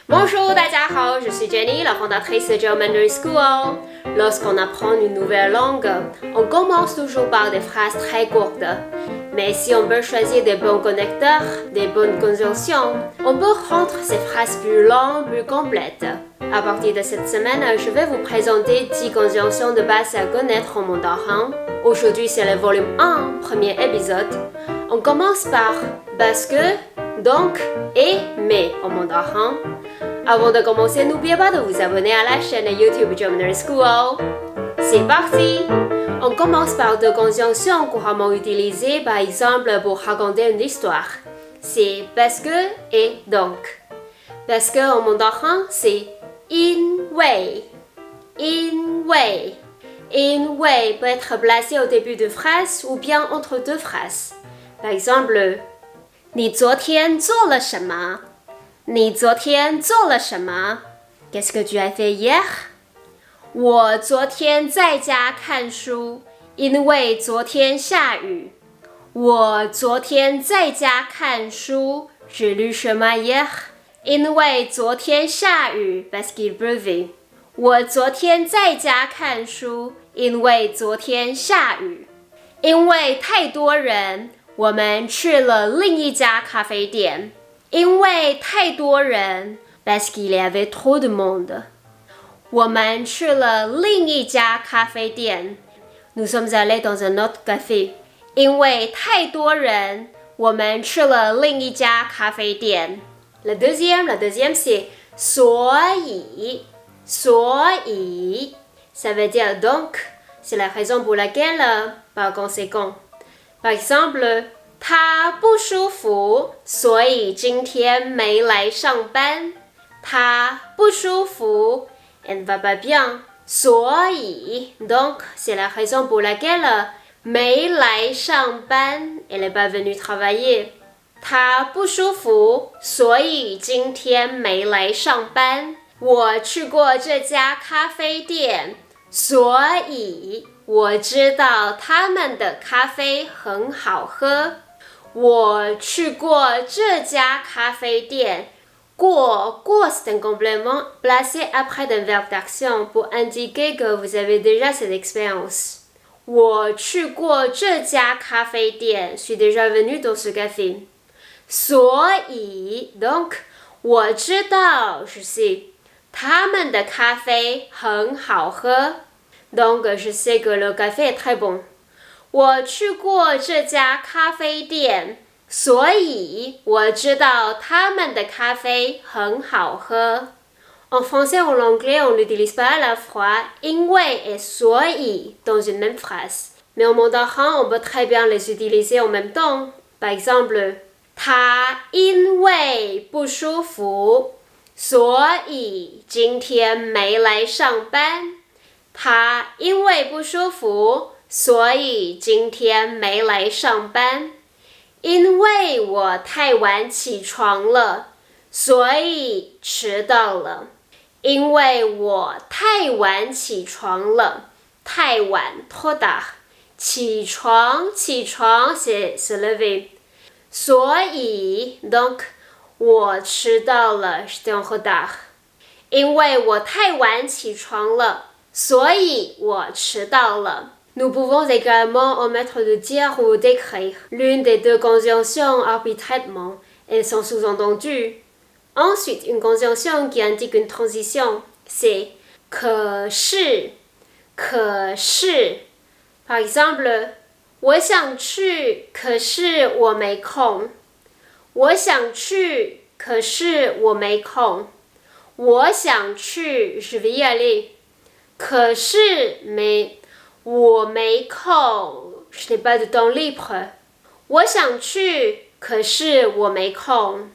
Bonjour, 大家好, je suis Jenny, la fondatrice de German School. Lorsqu'on apprend une nouvelle langue, on commence toujours par des phrases très courtes. Mais si on veut choisir des bons connecteurs, des bonnes conjonctions, on peut rendre ces phrases plus longues, plus complètes. À partir de cette semaine, je vais vous présenter 10 conjonctions de base à connaître en mandarin. Aujourd'hui, c'est le volume 1, premier épisode. On commence par parce que, donc et mais en mandarin. Avant de commencer, n'oubliez pas de vous abonner à la chaîne YouTube German School. C'est parti! On commence par deux conjonctions couramment utilisées, par exemple pour raconter une histoire. C'est parce que et donc. Parce que en mandarin, c'est 因为. 因为. 因为 peut être placé au début de phrase ou bien entre deux phrases. Par exemple, 你昨天做了什么? 你昨天做了什么? Qu'est-ce que tu as fait hier? 我昨天在家看书，因为昨天下雨。我昨天在家看书，J'ai lu chemin hier， 因为昨天下雨 parce qu'il pleuvait。我昨天在家看书，因为昨天下雨。因为太多人，我们去了另一家咖啡店。因为太多人 parce qu'il y avait trop de monde。我们去了另一家咖啡店。Nous sommes allés dans un autre café. 因为太多人，我们去了另一家咖啡店。La deuxième, c'est 所以。所以 ça veut dire donc. C'est la raison pour laquelle, par conséquent. Par exemple, 他不舒服，所以今天没来上班。他不舒服。Elle ne va pas bien. 所以 donc, c'est la raison pour laquelle 没来上班 elle n'est pas venue travailler. 他不舒服，所以今天没来上班。我去过这家咖啡店，所以我知道他们的咖啡很好喝。我去过这家咖啡店。过 c'est un complément placé après d'un verbe d'action pour indiquer que vous avez déjà cette expérience. 我去过这家咖啡店 suis déjà venu dans ce café. 所以 donc 我知道 je sais 他们的咖啡很好喝 donc je sais que le café est très bon. 我去过这家咖啡店。所以我知道他们的咖啡很好喝。En français ou en anglais, on n'utilise pas à la fois 因为 et 所以 dans une même phrase. Mais en mandarin, on peut très bien les utiliser en même temps. Par exemple, 他因为不舒服，所以今天没来上班。他因为不舒服，所以今天没来上班。因为我太晚起床了，所以迟到了。因为我太晚起床了，太晚 trop tard。起床 c'est se lever。所以 donc 我迟到了 j'étais en retard。因为我太晚起床了，所以我迟到了。Nous pouvons également omettre de dire ou d'écrire l'une des deux conjonctions arbitrairement. Elles sont sous-entendues. Ensuite, une conjonction qui indique une transition, c'est 可是。可是。Par exemple, 我想去，可是我没空。我想去，可是我没空。我想去 je vais y aller. 可是没。我没空 je n'ai pas de temps libre. 我想去，可是我没空。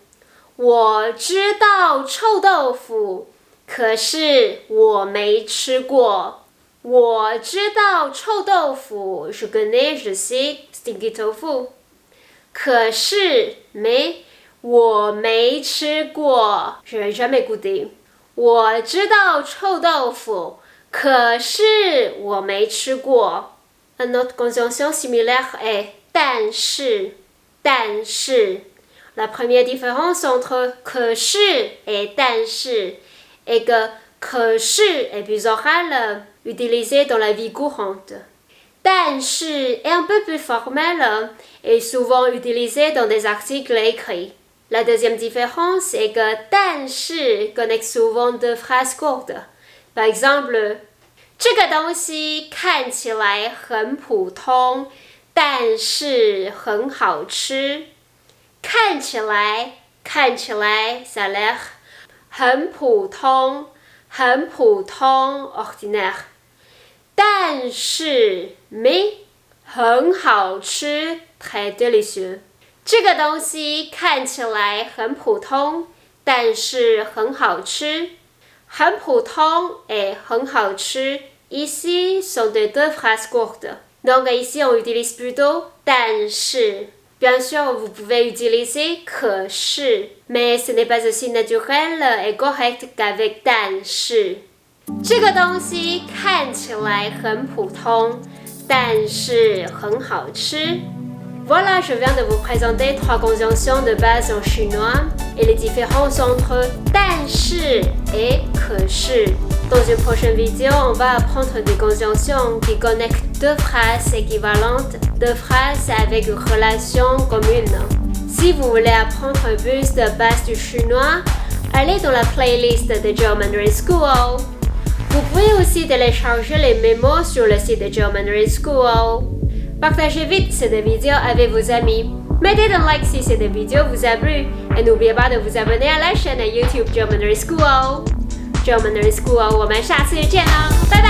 我知道臭豆腐，可是我没吃过。我知道臭豆腐 je connais, je sais, stinky tofu. 可是没，我没吃过 je n'ai jamais goûté. 我知道臭豆腐。可是我没吃过。Un autre conjonction similaire est 但是。但是。La première différence entre 可是 et 但是 est que 可是 est plus oral, utilisé dans la vie courante. 但是 est un peu plus formel et souvent utilisé dans des articles écrits. La deuxième différence est que 但是 connecte souvent deux phrases courtes. Par exemple, 这个东西看起来很普通，但是很好吃。看起来 ça a l'air 很普通 ordinaire. 但是 mais 很好吃 très délicieux. 这个东西看起来很普通，但是很好吃。很普通 et 很好吃 ici sont des deux phrases courtes. Donc ici on utilise plutôt 但是。Bien sûr, vous pouvez utiliser 可是 mais ce n'est pas aussi naturel et correct qu'avec 但是。这个东西看起来很普通，但是很好吃。Voilà, je viens de vous présenter 3 conjonctions de base en chinois et les différences entre 但是 et 可是。Dans une prochaine vidéo, on va apprendre des conjonctions qui connectent deux phrases équivalentes, deux phrases avec une relation commune. Si vous voulez apprendre plus de base du chinois, allez dans la playlist de Germandarin School. Vous pouvez aussi télécharger les mémos sur le site de Germandarin School. Partagez vite cette vidéo avec vos amis. Mettez un like si cette vidéo vous a plu et n'oubliez pas de vous abonner à la chaîne YouTube Germandarin School. Germandarin School 我们下次见啦，拜拜。